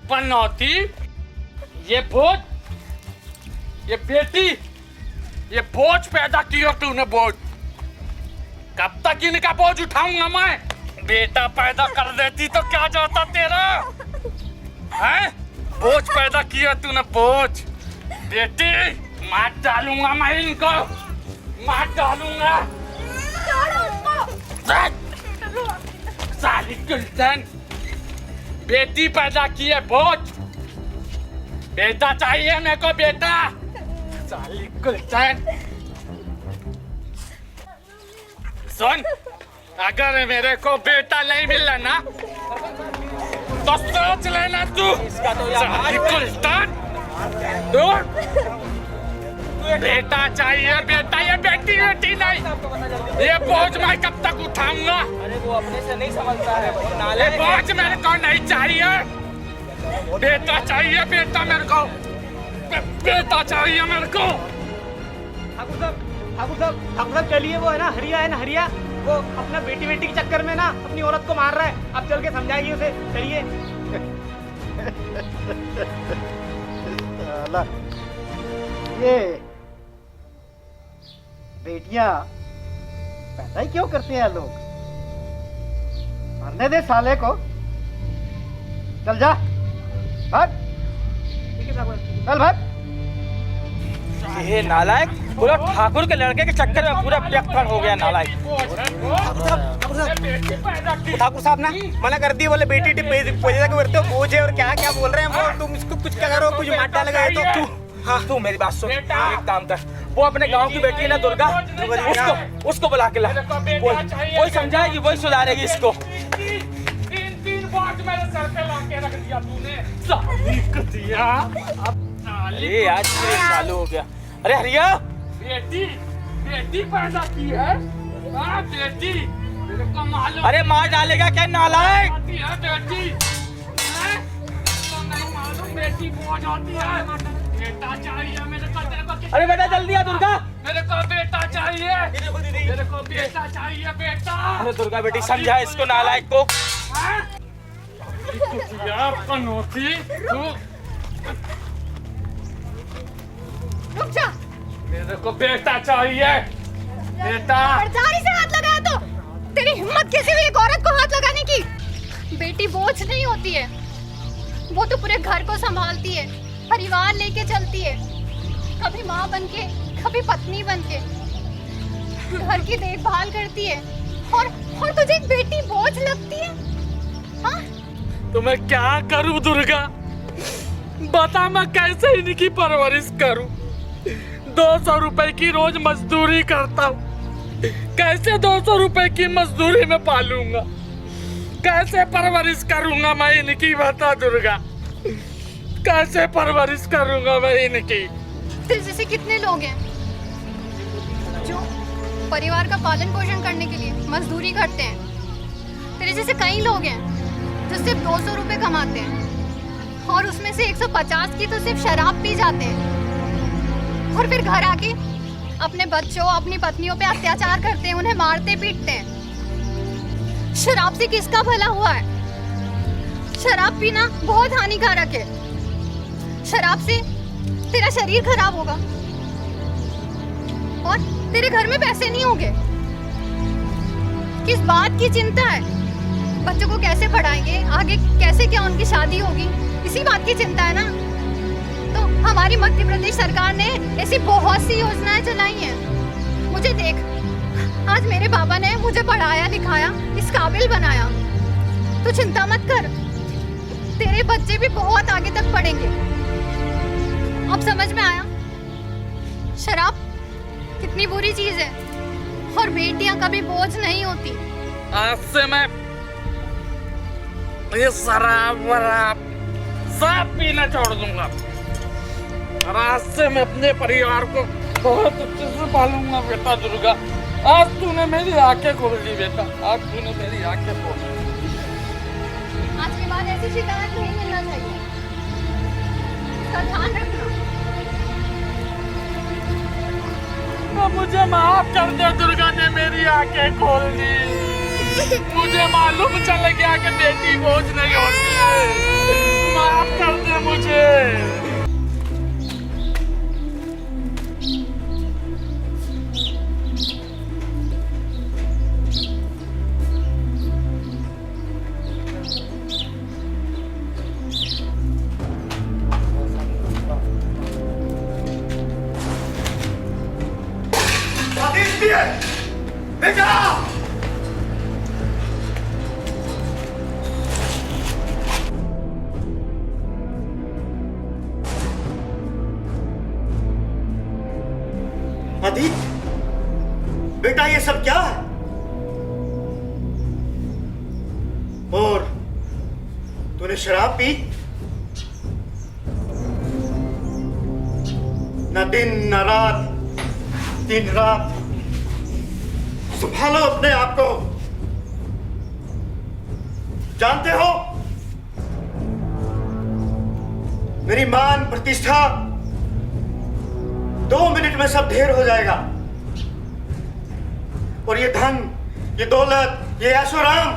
पनौती, ये बोझ, ये बेटी, ये बोझ पैदा किया तूने, बोझ। कब तक इनका बोझ उठाऊंगा मैं? बेटा पैदा कर देती तो क्या जाता तेरा, हैं? बोझ पैदा किया तूने, बोझ। बेटी, मार डालूंगा मैं इनको, मार डालूंगा। साली गुलशन, बेटी पैदा की है, बोझ। बेटा चाहिए मेरे को, बेटा। साली गुलशन, सुन, अगर मेरे को बेटा नहीं मिला ना तो सोच लेना तू। साली गुलशन, बेटा चाहिए, बेटा, ये बेटी बेटी नहीं, ये बोझ मैं कब तक उठाऊंगा? अरे वो अपने से नहीं समझता है, ये बोझ मेरे को नहीं चाहिए, बेटा चाहिए, बेटा मेरे को, बेटा चाहिए मेरे को। ठाकुर साहब चलिए, वो है ना हरिया, वो अपना बेटी के चक्कर में ना अपनी औरत को मार रहा है, आप चल के समझाइए उसे, चलिए। ये बेटियां पैदा ही क्यों करते हैं लोग? मरने दे साले को, चल जा, भाग, चल भाग। ये नालायक पूरा ठाकुर के लड़के के चक्कर में पूरा व्यक्तन हो गया, नालायक। ठाकुर साहब ना मना कर दिए, बोले बेटी पैदा करते हो, बोझ है, और क्या क्या बोल रहे हैं वो, तुम इसको कुछ क्या करो, कुछ मार डालेगा ये तो। हाँ, तू मेरी बात सुन, एक काम कर, वो अपने गांव की बेटी है ना दुर्गा, उसको बुला के ला, वही समझाएगी, वही सुधारेगी इसको। तीन बात मेरे सर पे लाके रख दिया तूने, अरे आज चालू हो गया। अरे हरिया, बेटी पैदा की है, बेटी, मेरे को मालूम। अरे मार डालेगा क्या, नालायक? बेटी, नहीं मालूम, बेटी बोझ होती है। बेटा चाहिए मेरे को, तेरे को। अरे बेटा जल्दी आ दुर्गा, मेरे को बेटा चाहिए, मेरे को बेटा चाहिए, बेटा। अरे दुर्गा बेटी समझा इसको, नालायक को। पनौती, तू रुक जा, मेरे को बेटा चाहिए, बेटा। फर्जारी से हाथ लगाया तो तेरी हिम्मत कैसे हुई एक औरत को हाथ लगाने की? बेटी बोझ नहीं होती है, वो तो पूरे घर को संभालती है, परिवार लेके चलती है, कभी माँ बनके, कभी पत्नी बनके, घर की देखभाल करती है, और तुझे एक बेटी बोझ लगती है? हाँ? तो मैं क्या करूं दुर्गा, बता, मैं कैसे इनकी परवरिश करूं? 200 रुपए की रोज मजदूरी करता हूँ, कैसे 200 रुपए की मजदूरी में पालूंगा, कैसे परवरिश करूंगा मैं इनकी? बता दुर्गा, कैसे परवरिश करूंगा मैं इनकी? तेरे जैसे कितने लोग हैं जो परिवार का पालन पोषण करने के लिए मजदूरी करते हैं? तेरे जैसे कई लोग हैं जो सिर्फ 200 रुपए कमाते हैं, और उसमें से 150 की तो सिर्फ शराब पी जाते हैं। और फिर घर आके अपने बच्चों अपनी पत्नियों पे अत्याचार करते हैं, उन्हें मारते पीटते हैं। शराब से किसका भला हुआ है? शराब पीना बहुत हानिकारक है। शराब से तेरा शरीर खराब होगा और तेरे घर में पैसे नहीं होंगे। किस बात की चिंता है? बच्चों को कैसे पढ़ाएंगे, आगे कैसे क्या उनकी शादी होगी, इसी बात की चिंता है ना। तो हमारी मध्य प्रदेश सरकार ने ऐसी बहुत सी योजनाएं चलाई हैं। मुझे देख, आज मेरे बाबा ने मुझे पढ़ाया लिखाया, इस काबिल बनाया। तो चिंता मत कर, तेरे बच्चे भी बहुत आगे तक पढ़ेंगे। अब समझ में आया शराब कितनी बुरी चीज है और बेटियां कभी बोझ नहीं होती। आज से मैं ये शराब वराब सब पीना छोड़ दूंगा और आज से मैं अपने परिवार को बहुत अच्छे से पालूंगा बेटा दुर्गा। आज तूने मेरी आंखें खोल दी बेटा, आज तूने मेरी आंखें खोल दी। आज के बाद ऐसी शिकायत नहीं मिलना चाहिए, इसका ध्यान रखना। मुझे माफ कर दे, दुर्गा ने मेरी आंखें खोल दी। मुझे मालूम चल गया कि बेटी बोझ नहीं होती है। माफ कर दे मुझे। बेटा आदित्य, बेटा ये सब क्या है? और तूने शराब पी? न दिन न रात, दिन रात। संभालो अपने आप को। जानते हो मेरी मान प्रतिष्ठा 2 मिनट में सब ढेर हो जाएगा। और ये धन, ये दौलत, ये ऐशोराम,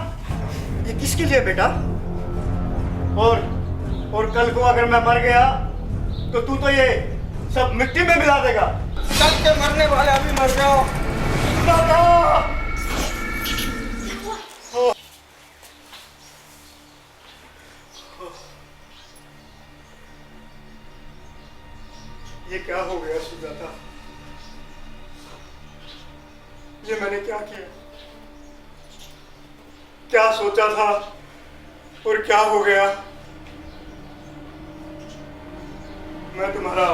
ये किसके लिए बेटा? और कल को अगर मैं मर गया तो तू तो ये सब मिट्टी में मिला देगा। कल के मरने वाले अभी मर जाओ। ये क्या हो गया सुजाता? ये मैंने क्या किया? क्या सोचा था और क्या हो गया? मैं तुम्हारा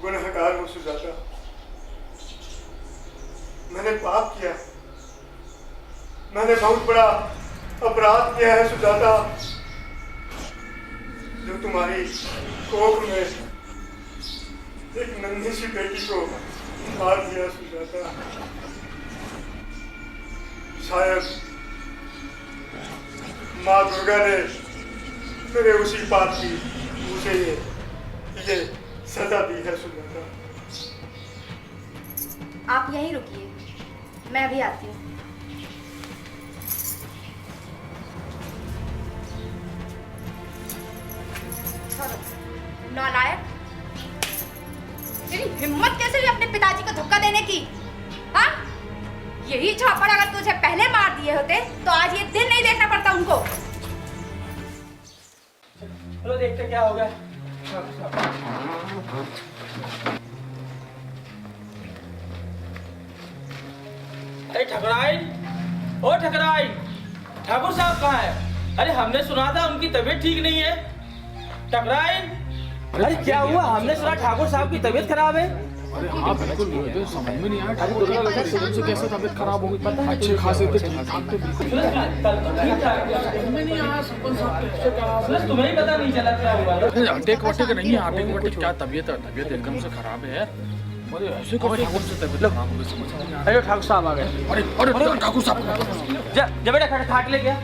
गुनहगार हूं सुजाता। मैंने पाप किया, मैंने बहुत बड़ा अपराध किया है सुजाता, जो तुम्हारी कोख में एक नन्ही सी बेटी को मार दिया सुजाता। शायद माँ दुर्गा ने मेरे उसी पाप की मुझे ये सजा दी है सुजाता। आप यहीं रुकिए, मैं भी आती हूँ। नालायक, तेरी हिम्मत कैसे हुई अपने पिताजी को धक्का देने की? हाँ, यही झापड़ अगर तुझे पहले मार दिए होते तो आज ये दिन नहीं देखना पड़ता उनको। चलो देखते क्या होगा। अरे ठकुराइन, ओ ठकुराइन, ठाकुर साहब कहाँ है? अरे हमने सुना था उनकी तबीयत ठीक नहीं है। ठकुराइन, अरे क्या हुआ? हमने सुना ठाकुर साहब की तबीयत खराब है। अरे हाँ बिल्कुल, मुझे समझ में नहीं आया ठाकुर दुर्गा बेटा से कैसे तबीयत खराब हो गई। पता है अच्छे खासे थे, ठीक ठाक थे, बिल्कुल समझ में नहीं आया। सरपंच साहब कैसे खराब, तुम्हें ही पता नहीं चला क्या हुआ? अटैक वटैक नहीं है, अटैक वटैक क्या तबीयत एकदम से खराब है यार। अरे ऐसे कैसे एकदम से तबीयत खराब हो गई, समझ में नहीं आ रहा। अरे ठाकुर साहब आ गए। अरे ठाकुर साहब जा बेटा खाट ले गया।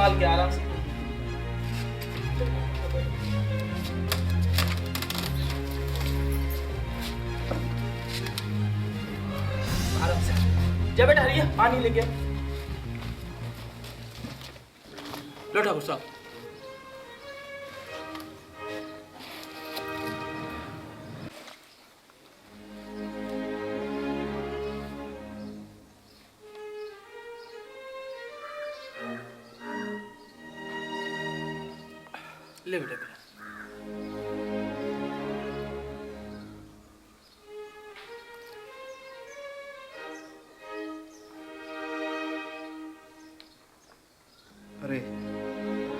संभाल के आराम से। आराम से जा बेटा, हरिया पानी लेके आ। लो ठाकुर साहब। ले बेटा बेटा। अरे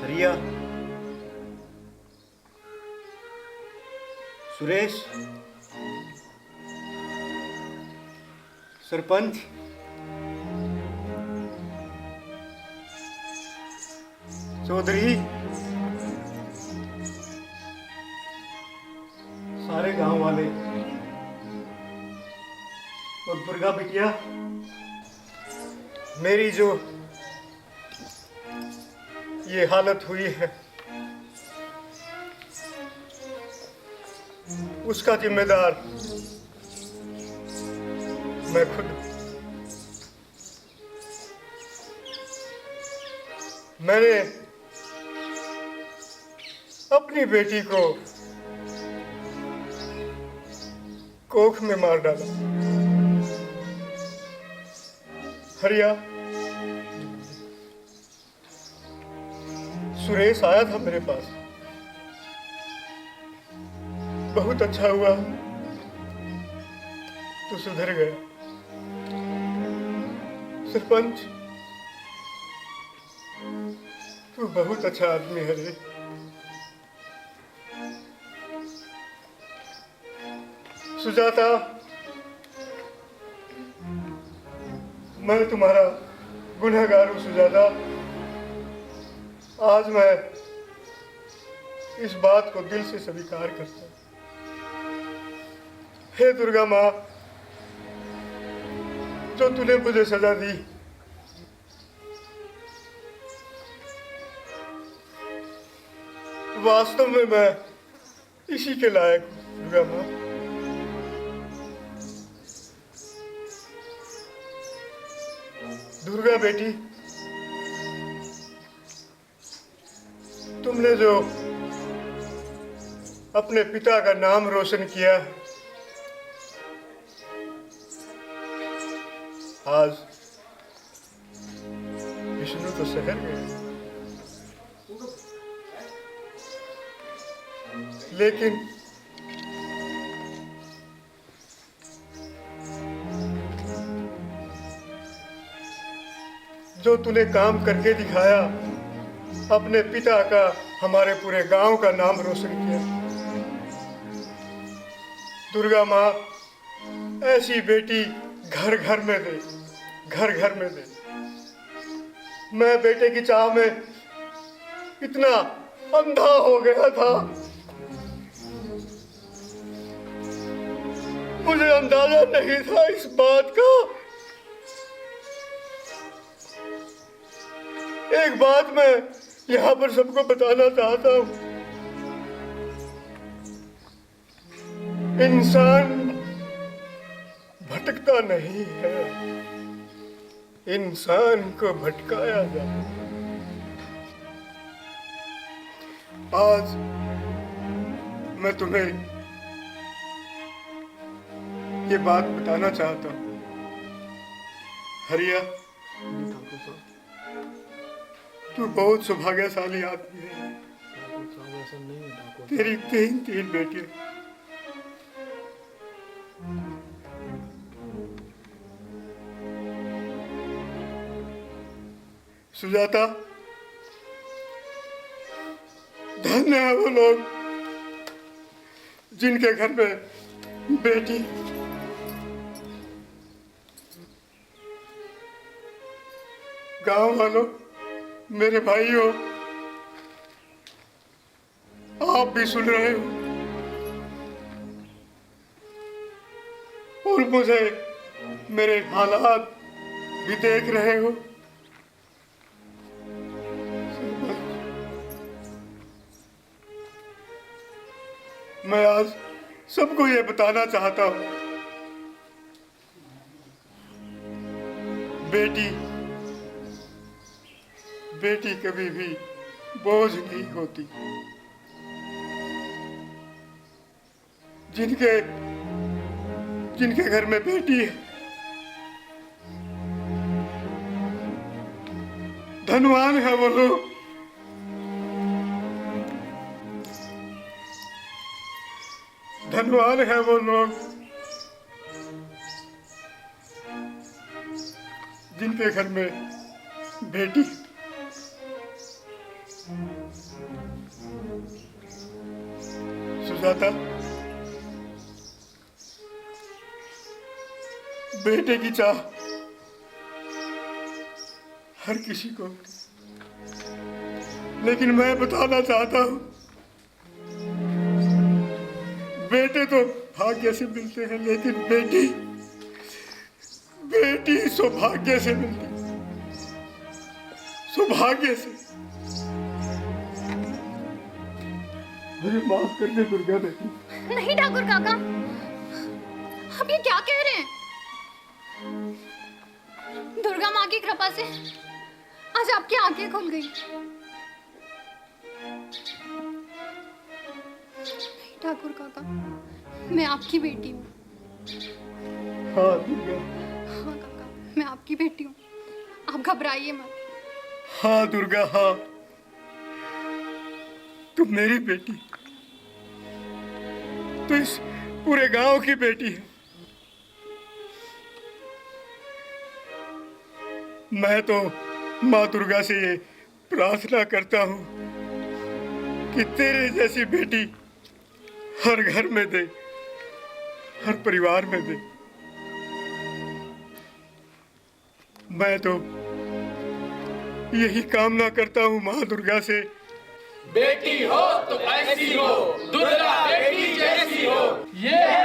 हरिया, सुरेश, सरपंच, चौधरी, सारे गांव वाले और दुर्गा बिटिया, मेरी जो ये हालत हुई है उसका जिम्मेदार मैं खुद हूं। मैंने अपनी बेटी को कोख में मार डाला। हरिया, सुरेश आया था मेरे पास, बहुत अच्छा हुआ तू सुधर गया। सरपंच, तू बहुत अच्छा आदमी है रे। सुजाता, मैं तुम्हारा गुनहगार हूं सुजाता। आज मैं इस बात को दिल से स्वीकार करता हूं। हे दुर्गा माँ, जो तूने मुझे सजा दी, वास्तव में मैं इसी के लायक हूं दुर्गा माँ। दुर्गा बेटी, तुमने जो अपने पिता का नाम रोशन किया, आज विष्णु तो शहर गए, लेकिन जो तूने काम करके दिखाया, अपने पिता का, हमारे पूरे गांव का नाम रोशन किया। दुर्गा माँ, ऐसी बेटी घर घर में दे, घर घर में दे। मैं बेटे की चाह में इतना अंधा हो गया था, मुझे अंदाजा नहीं था इस बात का। एक बात मैं यहाँ पर सबको बताना चाहता हूँ, इंसान भटकता नहीं है, इंसान को भटकाया जाता है। आज मैं तुम्हें ये बात बताना चाहता हूँ। हरिया, तू बहुत सौभाग्यशाली आदमी है। तेरी तीन बेटियां, सुजाता, धन्य है वो लोग जिनके घर में बेटी। गांव वालों, मेरे भाइयों, आप भी सुन रहे हो और मुझे मेरे हालात भी देख रहे हो। मैं आज सबको ये बताना चाहता हूं, बेटी कभी भी बोझ नहीं होती। जिनके घर में बेटी है, धनवान है वो लोग। धनवान है वो लोग जिनके घर में बेटी। सुजाता, बेटे की चाह हर किसी को, लेकिन मैं बताना चाहता हूं, बेटे तो भाग्य से मिलते हैं, लेकिन बेटी सौभाग्य से मिलती, सौभाग्य से। मुझे माफ कर दे दुर्गा बेटी। नहीं ठाकुर काका, आप ये क्या कह रहे हैं? दुर्गा माँ की कृपा से आज आपकी आंखें खुल गई। नहीं ठाकुर काका, मैं आपकी बेटी हूँ। हाँ दुर्गा। हाँ काका, मैं आपकी बेटी हूँ, आप घबराइए मत। हाँ दुर्गा, हाँ, तुम मेरी बेटी, तो इस पूरे गांव की बेटी है। मैं तो माँ दुर्गा से ये प्रार्थना करता हूँ कि तेरे जैसी बेटी हर घर में दे, हर परिवार में दे। मैं तो यही कामना करता हूँ माँ दुर्गा से। बेटी हो तो ऐसी हो, दुर्गा बेटी जैसी हो, ये है